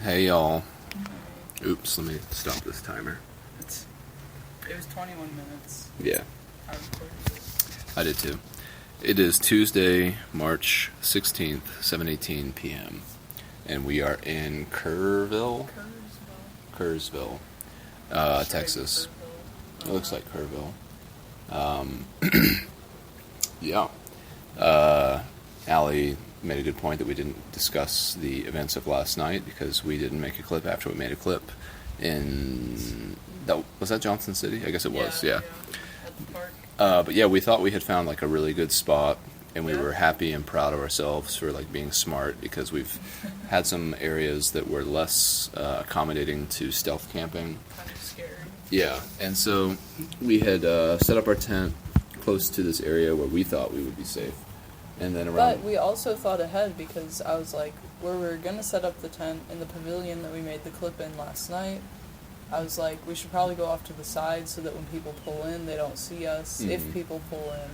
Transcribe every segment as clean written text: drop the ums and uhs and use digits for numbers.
Hey y'all. Oops, let me stop this timer. It was 21 minutes. Yeah, I recorded it. I did too. It is Tuesday, March 16th, 7:18 p.m. And we are in Kerrville, Texas. It looks like Kerrville. Yeah. Allie made a good point that we didn't discuss the events of last night because we didn't make a clip after we made a clip was that Johnson City? I guess it was, yeah. At the park. But yeah, we thought we had found like a really good spot, and we were happy and proud of ourselves for like being smart because we've had some areas that were less accommodating to stealth camping. Kind of scary. Yeah, and so we had set up our tent close to this area where we thought we would be safe. And then around. But we also thought ahead because I was like, where we were going to set up the tent in the pavilion that we made the clip in last night, I was like, we should probably go off to the side so that when people pull in, they don't see us, if people pull in.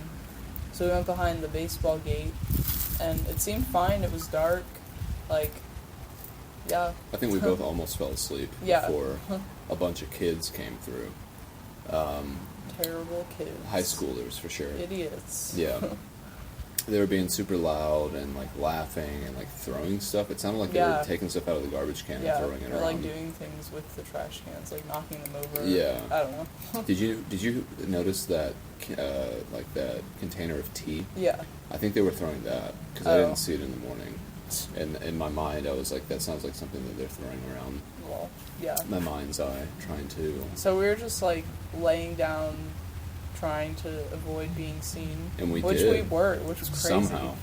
So we went behind the baseball gate, and it seemed fine. It was dark. Like, yeah. I think we both almost fell asleep before a bunch of kids came through. Terrible kids. High schoolers, for sure. Idiots. Yeah. They were being super loud and like laughing and like throwing stuff. It sounded like they were taking stuff out of the garbage can and throwing it or around. like doing things with the trash cans, like knocking them over. Yeah. I don't know. Did you notice that like that container of tea? Yeah. I think they were throwing that because I didn't see it in the morning. And in my mind, I was like, that sounds like something that they're throwing around. Well, yeah. My mind's eye, trying to. So we were just like laying down, trying to avoid being seen. And we which did. we were, which was crazy. Somehow.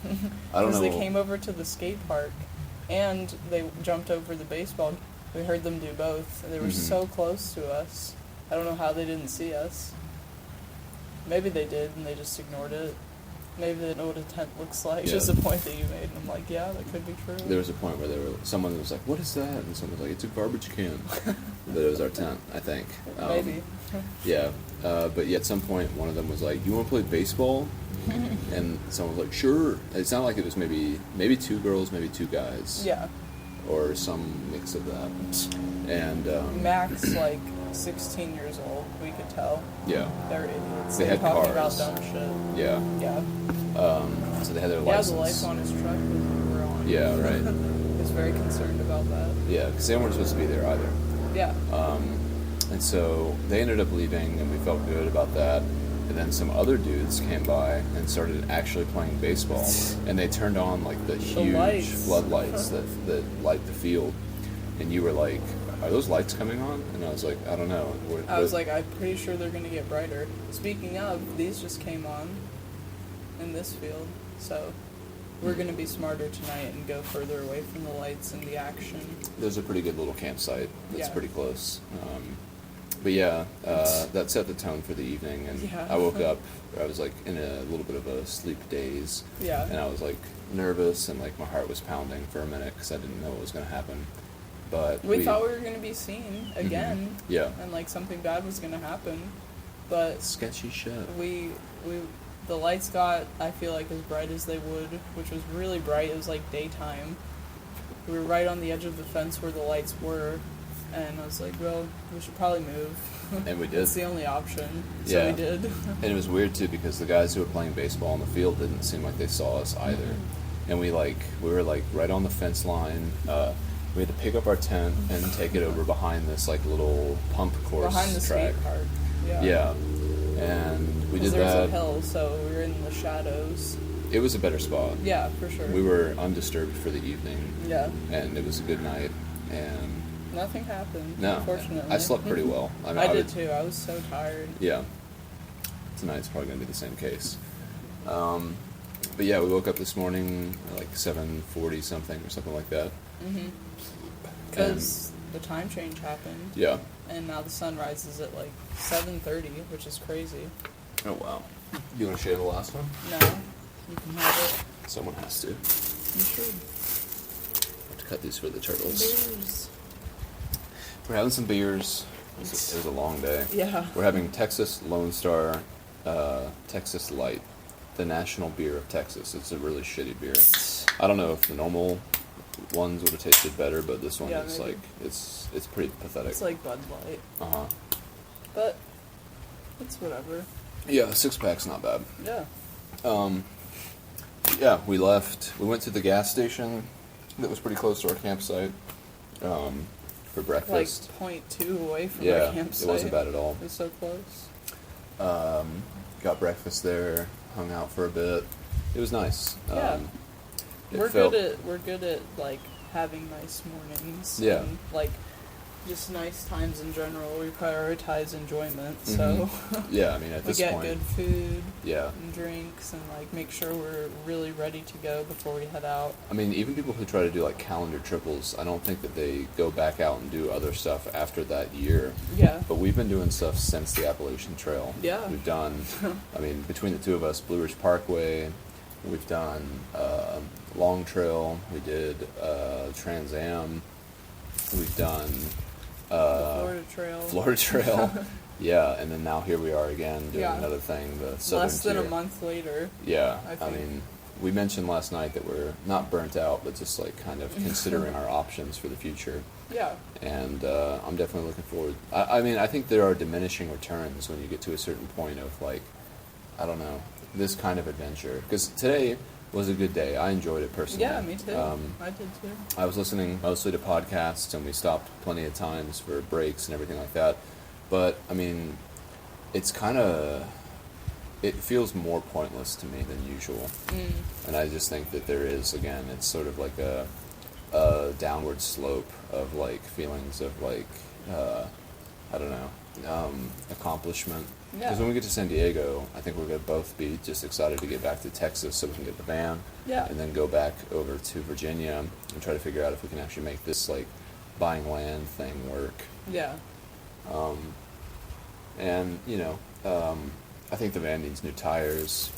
I don't know. Because they came over to the skate park, and they jumped over the baseball. We heard them do both. They were so close to us. I don't know how they didn't see us. Maybe they did, and they just ignored it. Maybe they know what a tent looks like. Yeah. Just the point that you made. And I'm like, yeah, that could be true. There was a point where someone was like, "What is that?" And someone was like, "It's a garbage can." But it was our tent, I think. Maybe. Yeah, but at some point, one of them was like, "You want to play baseball?" And someone was like, "Sure." It sounded like it was maybe 2 girls, maybe 2 guys. Yeah. Or some mix of that. And Max, like 16 years old, we could tell. Yeah. They're idiots. They had talking cars. about dumb shit. Yeah. Yeah. So they had their He has license. a light on his truck that we were on. Yeah, right. He was very concerned about that. Yeah, because they weren't supposed to be there either. Yeah. And so they ended up leaving, and we felt good about that. And then some other dudes came by and started actually playing baseball. And they turned on like the huge lights. floodlights that light the field. And you were like, "Are those lights coming on?" And I was like, "I don't know." I was like, I'm pretty sure they're going to get brighter. Speaking of, these just came on in this field. So we're going to be smarter tonight and go further away from the lights and the action. There's a pretty good little campsite that's Yeah. pretty close. But yeah, that set the tone for the evening. And Yeah. I woke up, I was like in a little bit of a sleep daze. Yeah. And I was like nervous, and like my heart was pounding for a minute because I didn't know what was going to happen. But We thought we were going to be seen again. Yeah. And like something bad was going to happen. But Sketchy shit. the lights got, I feel like, as bright as they would, which was really bright. It was like daytime. We were right on the edge of the fence where the lights were, and I was like, well, we should probably move. And we did. It's the only option. So Yeah. we did. And it was weird too because the guys who were playing baseball on the field didn't seem like they saw us either. And we were like right on the fence line. We had to pick up our tent and take it over behind this like little pump course Behind the track. skate park. Yeah. Yeah. And we did There was that. a hill, so we were in the shadows. It was a better spot. Yeah, for sure. We were undisturbed for the evening. Yeah. And it was a good night. And Nothing happened. no, Unfortunately. I slept pretty well. mean, I did too. I was so tired. Yeah. Tonight's probably going to be the same case. But yeah, we woke up this morning at like 7:40 something or something like that. Because the time change happened. Yeah. And now the sun rises at like 7:30, which is crazy. Oh, wow. You want to share the last one? No, you can have it. Someone has to. You should. I have to cut these for the turtles. Beers. We're having some beers. It was a long day. Yeah. We're having Texas Lone Star Texas Light, the national beer of Texas. It's a really shitty beer. I don't know if the normal ones would have tasted better, but this one Yeah, is maybe. like it's pretty pathetic. It's like Bud Light. Uh-huh. But it's whatever. Yeah, 6-pack's not bad. Yeah. Yeah, we left. We went to the gas station that was pretty close to our campsite for breakfast. Like 0.2 away from Yeah, our campsite. it wasn't bad at all. It was so close. Got breakfast there, hung out for a bit. It was nice. Yeah. It We're felt- good at like having nice mornings. Yeah. And, like just nice times in general. We prioritize enjoyment, so Yeah, I mean, at we this get point, good food yeah. and drinks and like make sure we're really ready to go before we head out. I mean, even people who try to do like calendar triples, I don't think that they go back out and do other stuff after that year. Yeah. But we've been doing stuff since the Appalachian Trail. Yeah. We've done, I mean, between the two of us, Blue Ridge Parkway, we've done Long Trail, we did Trans Am, we've done The Florida Trail. Yeah, and then now here we are again doing Yeah. another thing, the Southern Less than Tier. a month later. Yeah, I I think. mean, we mentioned last night that we're not burnt out, but just like kind of considering our options for the future. Yeah. And I'm definitely looking forward. I mean, I think there are diminishing returns when you get to a certain point of like, I don't know, this kind of adventure. Because today was a good day. I enjoyed it personally. Yeah, me too. I did too. I was listening mostly to podcasts, and we stopped plenty of times for breaks and everything like that. But I mean, it's kind of, it feels more pointless to me than usual. And I just think that there is, again, it's sort of like a downward slope of like feelings of like, I don't know, accomplishment. Yeah. Because when we get to San Diego, I think we're going to both be just excited to get back to Texas so we can get the van. Yeah. And then go back over to Virginia and try to figure out if we can actually make this like buying land thing work. Yeah. And, you know, I think the van needs new tires.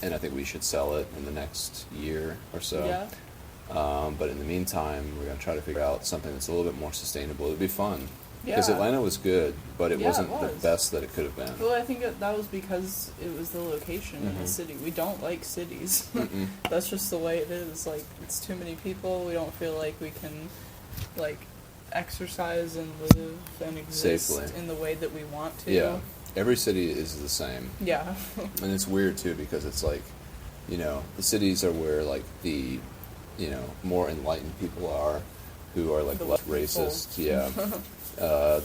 And I think we should sell it in the next year or so. Yeah. But in the meantime, we're going to try to figure out something that's a little bit more sustainable. It would be fun. Yeah. Because Atlanta was good, but it Yeah, wasn't it the was. best that it could have been. Well, I think that was because it was the location in Mhm. the city. We don't like cities. Mm-mm. That's just the way it is. Like, it's too many people. We don't feel like we can, like, exercise and live and exist Safely. in the way that we want to. Yeah. Every city is the same. Yeah. And it's weird, too, because it's like, you know, the cities are where, like, the, you know, more enlightened people are, who are, like, The less people. racist. Yeah.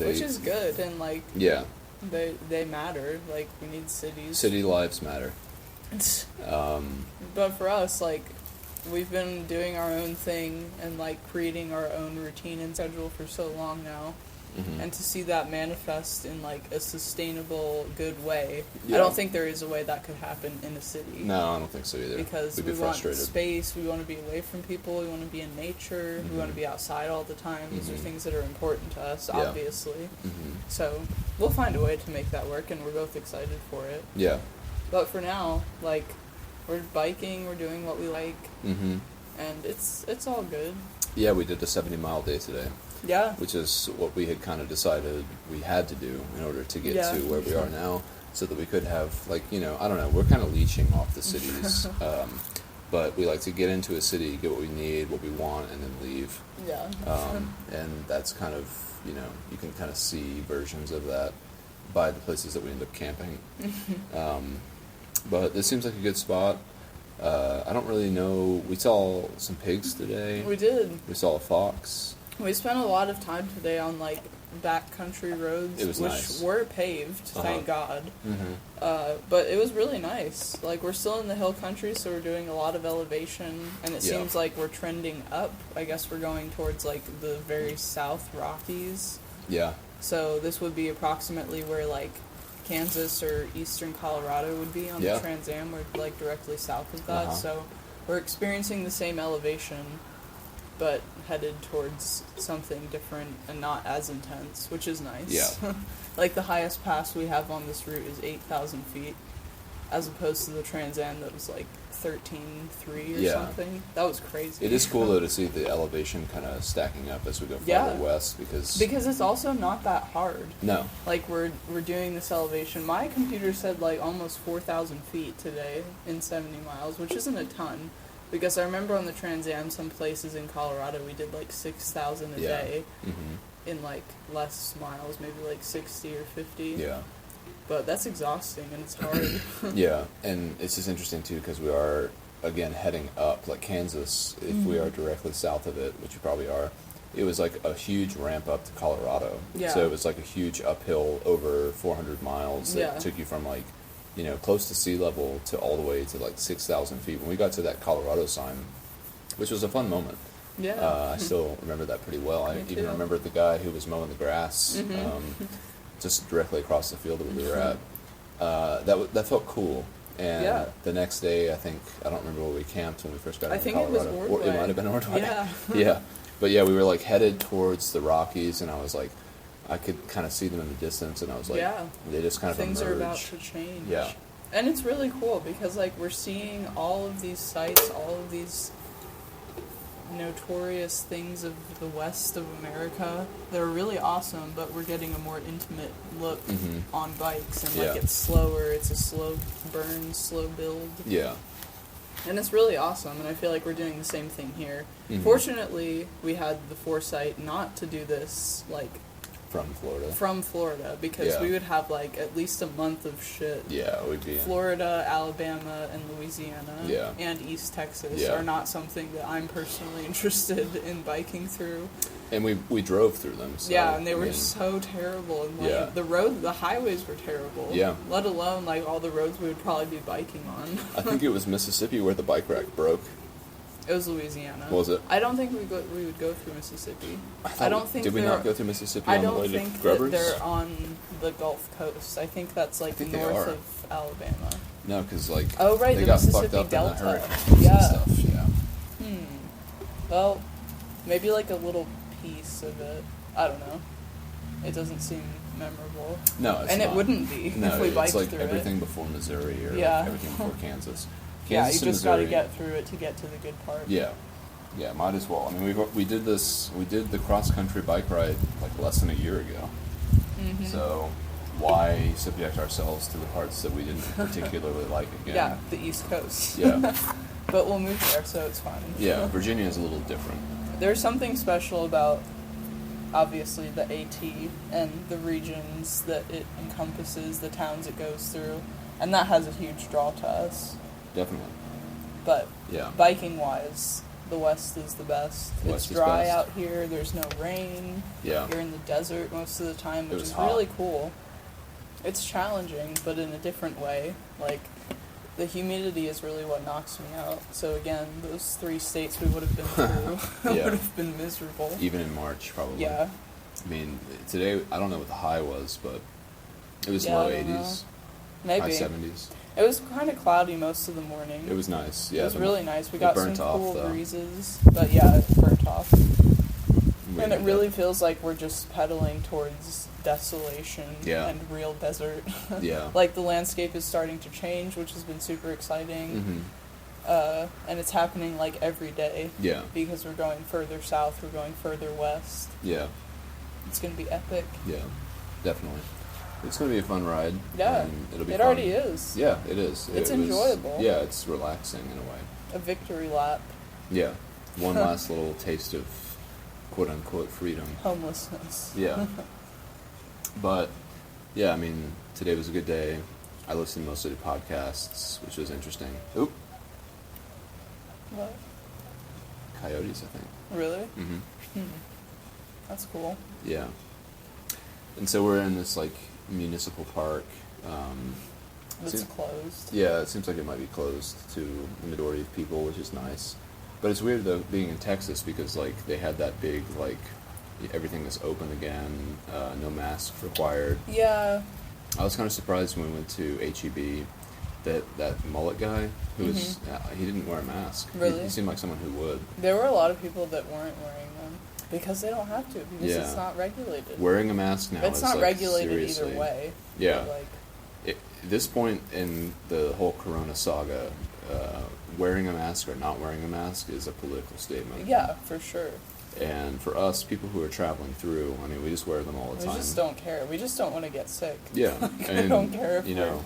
Which is good, and, like, Yeah. they matter. Like, we need cities. City lives matter. But for us, like, we've been doing our own thing and, like, creating our own routine and schedule for so long now. Mhm. And to see that manifest in, like, a sustainable, good way. Yeah. I don't think there is a way that could happen in a city. No, I don't think so either. Because We'd we be want frustrated. space, we want to be away from people, we want to be in nature, we want Mhm. to be outside all the time. These are Mhm. things that are important to us, Yeah. obviously. Mhm. So we'll find a way to make that work, and we're both excited for it. Yeah. But for now, like, we're biking, we're doing what we like, Mm-hmm. and it's all good. Yeah, we did a 70-mile day today, Yeah. which is what we had kind of decided we had to do in order to get Yeah. to where we are now, so that we could have, like, you know, I don't know, we're kind of leeching off the cities, but we like to get into a city, get what we need, what we want, and then leave. Yeah. And that's kind of, you know, you can kind of see versions of that by the places that we end up camping. But this seems like a good spot. I don't really know. We saw some pigs today. We did. We saw a fox. We spent a lot of time today on, like, backcountry roads, It was which nice. were paved, thank God. Mm-hmm. But it was really nice. Like, we're still in the hill country, so we're doing a lot of elevation, and it Yeah. seems like we're trending up. I guess we're going towards, like, the very South Rockies. Yeah. So this would be approximately where, like, Kansas or eastern Colorado would be on Yeah. the Trans Am. We're, like, directly south of that. Uh-huh. So we're experiencing the same elevation, but headed towards something different and not as intense, which is nice. Yeah. Like, the highest pass we have on this route is 8,000 feet, as opposed to the Trans Am that was, like, 13.3 or Yeah. something. That was crazy. It is cool, though, to see the elevation kind of stacking up as we go farther Yeah. west, because... Because it's also not that hard. No. Like, we're doing this elevation. My computer said, like, almost 4,000 feet today in 70 miles, which isn't a ton. Because I remember on the Trans Am, some places in Colorado, we did like 6,000 a Yeah. day Mm-hmm. in like less miles, maybe like 60 or 50. Yeah. But that's exhausting and it's hard. Yeah, and it's just interesting too because we are again heading up, like Kansas. If we are directly south of it, which we probably are, it was like a huge ramp up to Colorado. Yeah. So it was like a huge uphill over 400 miles that Yeah. took you from like, close to sea level to all the way to like 6,000 feet. When we got to that Colorado sign, which was a fun moment. Yeah. I still remember that pretty well. I Me even too. remember the guy who was mowing the grass just directly across the field that we were at. That felt cool. And Yeah. the next day, I don't remember where we camped when we first got I into think it was Colorado. Or Ordway. it might have been Ordway. Yeah. Yeah. But yeah, we were like headed towards the Rockies, and I was like, I could kind of see them in the distance, and I was like, Yeah. they just kind of Things emerge. are about to change. Yeah. And it's really cool because like we're seeing all of these sites, all of these notorious things of the west of America. They're really awesome, but we're getting a more intimate look on bikes, and like Yeah. it's slower, it's a slow burn, slow build. Yeah. And it's really awesome, and I feel like we're doing the same thing here. Mhm. Fortunately, we had the foresight not to do this like From Florida. from Florida, because Yeah. we would have like at least a month of shit. Yeah, we'd be. Florida, Alabama, and Louisiana, Yeah. and East Texas Yeah. are not something that I'm personally interested in biking through. And we drove through them. So, Yeah, and they I were mean, so terrible, and like Yeah. the highways were terrible. Yeah. Let alone like all the roads we would probably be biking on. I think it was Mississippi where the bike rack broke. It was Louisiana. Was it? I don't think we would go through Mississippi. thought I don't think Did we they're- not go through Mississippi I on the don't way to think that Grubbers? they're on the Gulf Coast. I think that's like think they north are. of Alabama. No, because like Oh, right, they the got fucked Mississippi up in Delta. the hurricanes Yeah. and stuff. Yeah. Well, maybe like a little piece of it. I don't know. It doesn't seem memorable. No, it's and not. it wouldn't be No, if we biked it's like through everything it. before Missouri or Yeah. like everything before Kansas. Yeah, you Kansas and just got to Missouri- get through it to get to the good part. Yeah, yeah, might as well. I mean, we did the cross country bike ride like less than a year ago. Mm-hmm. So why subject ourselves to the parts that we didn't particularly like again? Yeah, the East Coast. Yeah. But we'll move there, so it's fine. Yeah, Virginia is a little different. There's something special about, obviously, the AT and the regions that it encompasses, the towns it goes through, and that has a huge draw to us. Definitely. But Yeah. biking-wise, the West is the best. West It's is dry best. out here. There's no rain. Yeah. You're in the desert most of the time, which was is hot. really cool. It's challenging, but in a different way. Like, the humidity is really what knocks me out. So again, those 3 states we would have been through Yeah. would have been miserable. Even in March, probably. Yeah. I mean, today I don't know what the high was, but it was Yeah, low I don't 80s, Maybe. high 70s. It was kind of cloudy most of the morning. It was nice. Yeah, It was the- really nice. We it got some burnt off, cool though. breezes, but yeah, it burnt off. we And it ended really up- feels like we're just pedaling towards desolation Yeah. and real desert. Yeah. Like the landscape is starting to change, which has been super exciting. Mhm. And it's happening like every day Yeah. because we're going further south, we're going further west. Yeah. It's going to be epic. Yeah. Definitely. It's going to be a fun ride. Yeah. And it'll be It fun. already is. Yeah, it is. It's It was- enjoyable. Yeah, it's relaxing in a way. A victory lap. Yeah. One last little taste of quote unquote freedom. Homelessness. Yeah. But yeah, I mean, today was a good day. I listened mostly to podcasts, which was interesting. Oop, What? coyotes, I think. Really? Mm-hmm. That's cool. Yeah. And so we're in this like municipal park. It's seems- closed. Yeah, it seems like it might be closed to the majority of people, which is nice. But it's weird though being in Texas because like they had that big like everything is open again, no masks required. Yeah. I was kind of surprised when we went to HEB that mullet guy who was he didn't wear a mask. Really? He seemed like someone who would. There were a lot of people that weren't wearing them because they don't have to, because Yeah. it's not regulated. Wearing a mask now It's is not like, regulated seriously, either way. Yeah. But, like, At this point in the whole Corona saga, wearing a mask or not wearing a mask is a political statement. yeah, for sure. And for us, people who are traveling through, I mean, we just wear them all the We time. just don't care. We just don't want to get sick. Yeah, I and don't care if you know,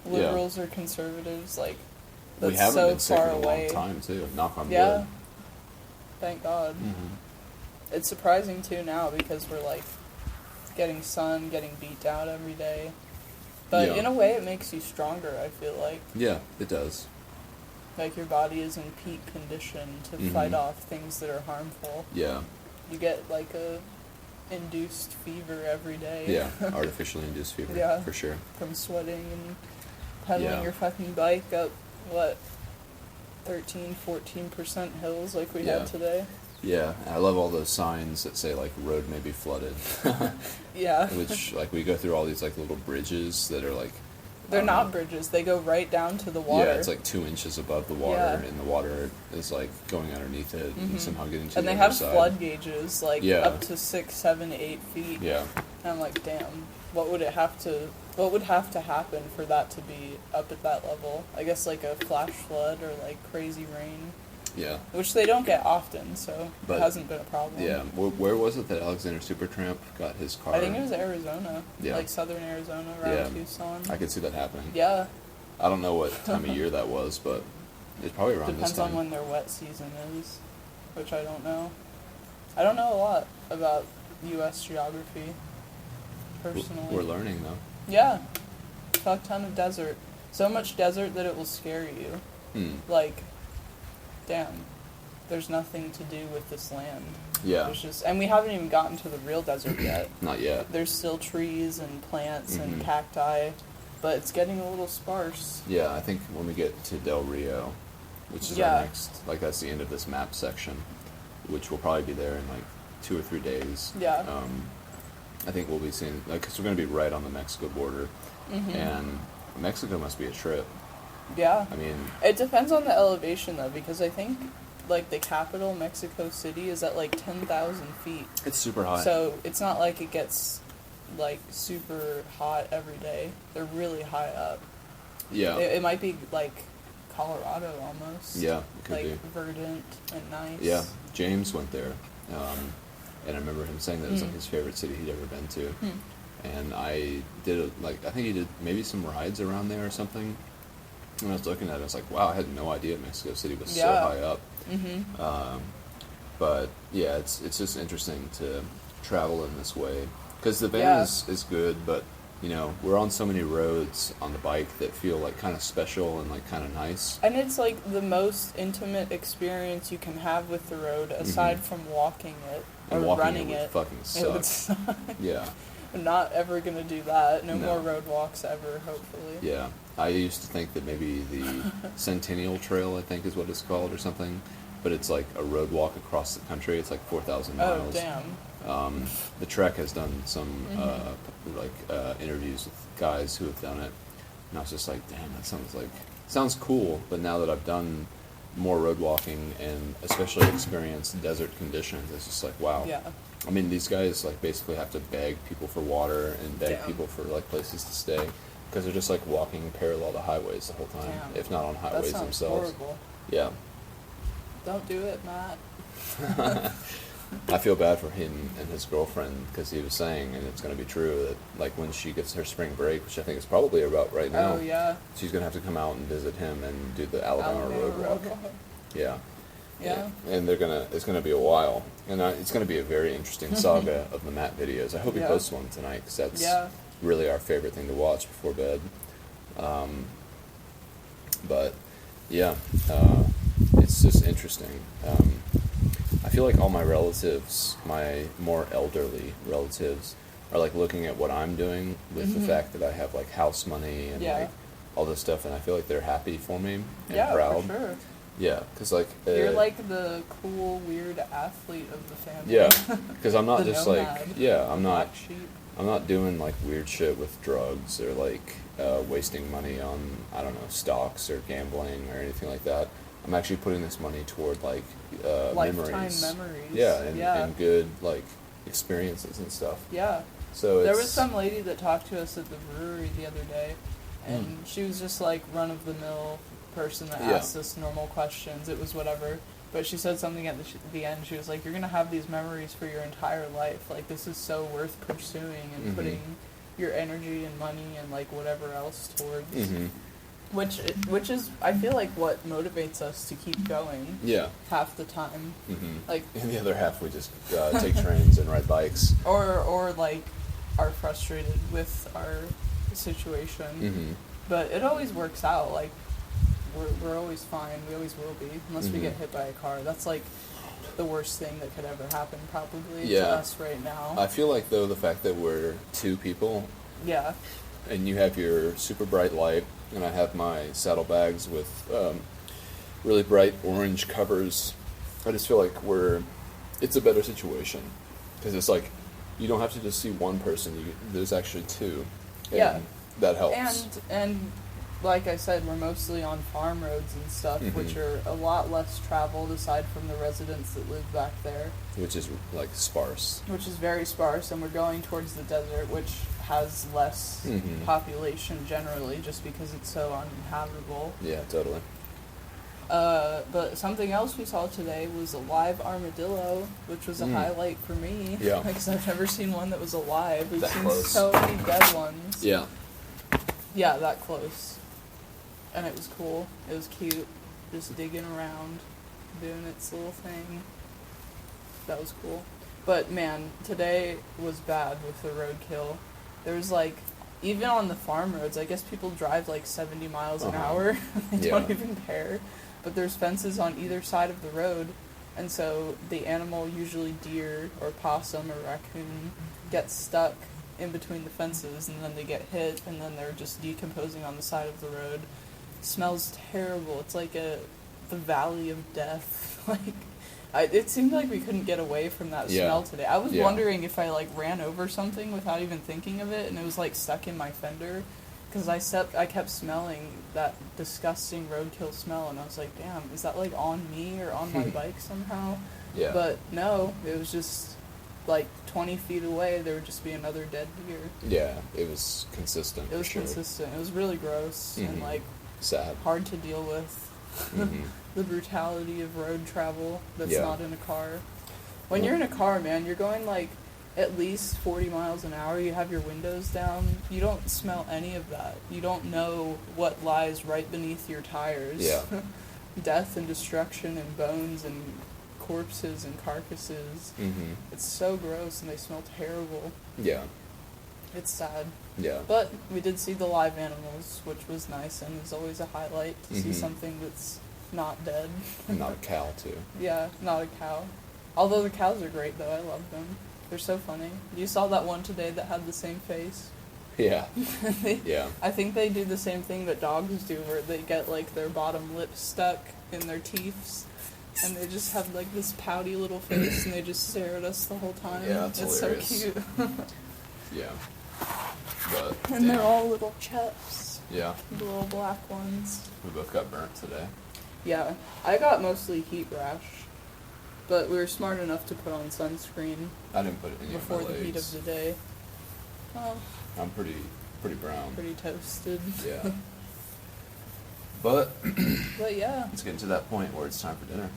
we're liberals or conservatives. Like, we that's haven't so been sick far in a away. long time too. Knock on Yeah. wood. Thank God. Mm-hmm. It's surprising too now because we're like getting sun, getting beat down every day. But Yeah. in a way, it makes you stronger. I feel like Yeah, it does. like your body is in peak condition to Mhm. fight off things that are harmful. Yeah. You get like a induced fever every day. Yeah. Artificially induced fever. Yeah. For sure. From sweating and pedaling Yeah. your fucking bike up what 13-14% hills like we Yeah. had today. Yeah. I love all those signs that say like road may be flooded. Yeah. Which like we go through all these like little bridges that are like They're not know. bridges. They go right down to the water. Yeah, it's like 2 inches above the water, Yeah. and the water is like going underneath it Mhm. and somehow getting to And the they other have side. flood gauges like Yeah. up to 6, 7, 8 feet. Yeah, And I'm like, damn, what would have to happen for that to be up at that level? I guess like a flash flood or like crazy rain, yeah, which they don't get often, so But- it hasn't been a problem. yeah. Where was it that Alexander Supertramp got his car? I think it was Arizona, Yeah. like southern Arizona, around Yeah. Tucson. I could see that happening. Yeah, I don't know what time of year that was, but it's probably around depends this time. on when their wet season is, which I don't know. I don't know a lot about U.S. geography, personally. We're learning though. Yeah, fuck ton of desert. So much desert that it will scare you. Hmm. Like, damn, there's nothing to do with this land. Yeah. There's just, and we haven't even gotten to the real desert yet. Not yet. There's still trees and plants and Mhm. cacti, but it's getting a little sparse. Yeah, I think when we get to Del Rio, which is Yeah. our next, like that's the end of this map section, which will probably be there in like 2 or 3 days. Yeah. I think we'll be seeing, like, because we're going to be right on the Mexico border, Mhm. and Mexico must be a trip. Yeah. I mean, It depends on the elevation though, because I think like the capital, Mexico City, is at like 10,000 feet. it's super high. So it's not like it gets like super hot every day. They're really high up. yeah, It might be like Colorado almost. yeah, it could Like be. verdant and nice. Yeah, James went there, and I remember him saying that it was like Hmm. his favorite city he'd ever been to. Hmm. And I did I think he did maybe some rides around there or something. When I was looking at it, I was like, wow, I had no idea Mexico City was so Yeah. high up. Mm-hmm. But yeah, it's just interesting to travel in this way because the van Yeah. is good, but you know we're on so many roads on the bike that feel like kind of special and like kind of nice. And it's like the most intimate experience you can have with the road, aside from walking it or Mm-hmm. And walking running it would fucking It would suck. suck. Yeah, I'm not ever gonna do that. No No. more road walks ever, hopefully. yeah. I used to think that maybe the Centennial Trail, I think is what it's called or something, but it's like a road walk across the country. It's like 4,000 Oh miles. damn. The Trek has done some Mm-hmm. interviews with guys who have done it, and I was just like, damn, that sounds cool. But now that I've done more road walking and especially experienced desert conditions, it's just like, wow. Yeah. I mean, these guys like basically have to beg people for water and beg Damn. people for like places to stay because they're just like walking parallel to highways the whole time, Damn. if not on That highways sounds themselves. horrible. Yeah. Don't do it, Matt. I feel bad for him and his girlfriend because he was saying, and it's going to be true, that like when she gets her spring break, which I think is probably about right now, Oh yeah. she's going to have to come out and visit him and do the Alabama road walk. Yeah. Yeah. And it's gonna be a while, and it's gonna be a very interesting saga of the Matt videos. I hope he Yeah. posts one tonight because that's Yeah. really our favorite thing to watch before bed. But yeah, it's just interesting. I feel like all my relatives, my more elderly relatives, are like looking at what I'm doing with the fact that I have like house money and Yeah. like all this stuff, and I feel like they're happy for me and Yeah, proud. for sure. Yeah, because like You're like the cool, weird athlete of the family. yeah, because I'm not The just nomad. like I'm not Black sheep. I'm not doing like weird shit with drugs or like wasting money on I don't know stocks or gambling or anything like that. I'm actually putting this money toward like Lifetime memories. Yeah, Yeah. and good like experiences and stuff. Yeah. So There it's, was some lady that talked to us at the brewery the other day, and she was just like run of the mill person that Yeah. asked us normal questions. It was whatever. But she said something at the end. She was like, "You're gonna have these memories for your entire life. Like this is so worth pursuing and Mhm. putting your energy and money and like whatever else towards." Mhm. Which is, I feel like, what motivates us to keep going Yeah. half the time. Like, And the other half, we just take trains and ride bikes. or like, are frustrated with our situation. But it always works out. Like, we're always fine. We always will be, unless we get hit by a car. That's like the worst thing that could ever happen, probably, to us right now. I feel like, though, the fact that we're two people, Yeah. and you have your super bright light, and I have my saddlebags with really bright orange covers, I just feel like it's a better situation. Because it's like, you don't have to just see one person, there's actually two. And Yeah. that helps. And like I said, we're mostly on farm roads and stuff, which are a lot less traveled aside from the residents that live back there. Which is, like, sparse. Which is very sparse, and we're going towards the desert, which has less population generally, just because it's so uninhabitable. Yeah, totally. But something else we saw today was a live armadillo, which was a highlight for me. Yeah. Because I've never seen one that was alive. We've That seen close. so many dead ones. Yeah. Yeah, that close. And it was cool. It was cute. Just digging around, doing its little thing. That was cool. But man, today was bad with the roadkill. There was like, even on the farm roads, I guess people drive like 70 miles an hour. They don't even care. But there's fences on either side of the road. And so the animal, usually deer or possum or raccoon, gets stuck in between the fences, and then they get hit, and then they're just decomposing on the side of the road. Smells terrible. It's like the valley of death. It seemed like we couldn't get away from that smell today. I was wondering if I like ran over something without even thinking of it, and it was like stuck in my fender, because I kept smelling that disgusting roadkill smell, and I was like, damn, is that like on me or on my bike somehow? Yeah. But no, it was just like 20 feet away, there would just be another dead deer. Yeah, it was consistent. It was consistent. It was really gross and like sad, hard to deal with. The brutality of road travel that's not in a car. When you're in a car, man, you're going like at least 40 miles an hour. You have your windows down. You don't smell any of that. You don't know what lies right beneath your tires. Yeah. Death and destruction and bones and corpses and carcasses. It's so gross, and they smell terrible. Yeah. It's sad. Yeah. But we did see the live animals, which was nice, and it's always a highlight to see something that's not dead. And not a cow, too. Yeah, not a cow. Although the cows are great, though. I love them. They're so funny. You saw that one today that had the same face? Yeah. Yeah. I think they do the same thing that dogs do, where they get, like, their bottom lip stuck in their teeth, and they just have, like, this pouty little face, and they just stare at us the whole time. Yeah, it's hilarious. So cute. Yeah. But, and they're all little chups. Yeah. The little black ones. We both got burnt today. Yeah. I got mostly heat rash, but we were smart enough to put on sunscreen I didn't put it in before my the heat legs. of the day. Well, I'm pretty brown. pretty toasted. Yeah. But But yeah. it's getting to that point where it's time for dinner.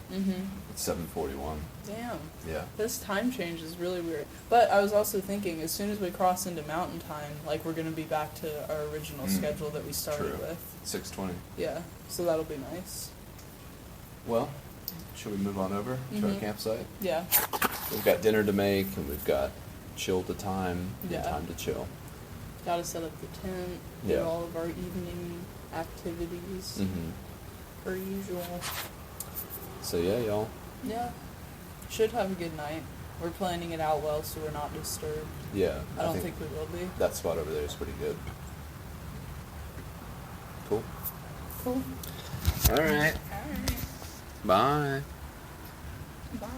It's 7:41. Damn. Yeah. This time change is really weird. But I was also thinking, as soon as we cross into mountain time, like, we're going to be back to our original schedule that we started True. with. 6:20. Yeah. So that'll be nice. Well, should we move on over to our campsite? Yeah. We've got dinner to make, and we've got chill to time, Yeah. and time to chill. Gotta set up the tent, do Yeah. all of our evening activities, per usual. So yeah, y'all. Yeah. Should have a good night. We're planning it out well, so we're not disturbed. Yeah. I don't think we will be. that spot over there is pretty good. Cool. Cool. All right. Alright. Bye. Bye.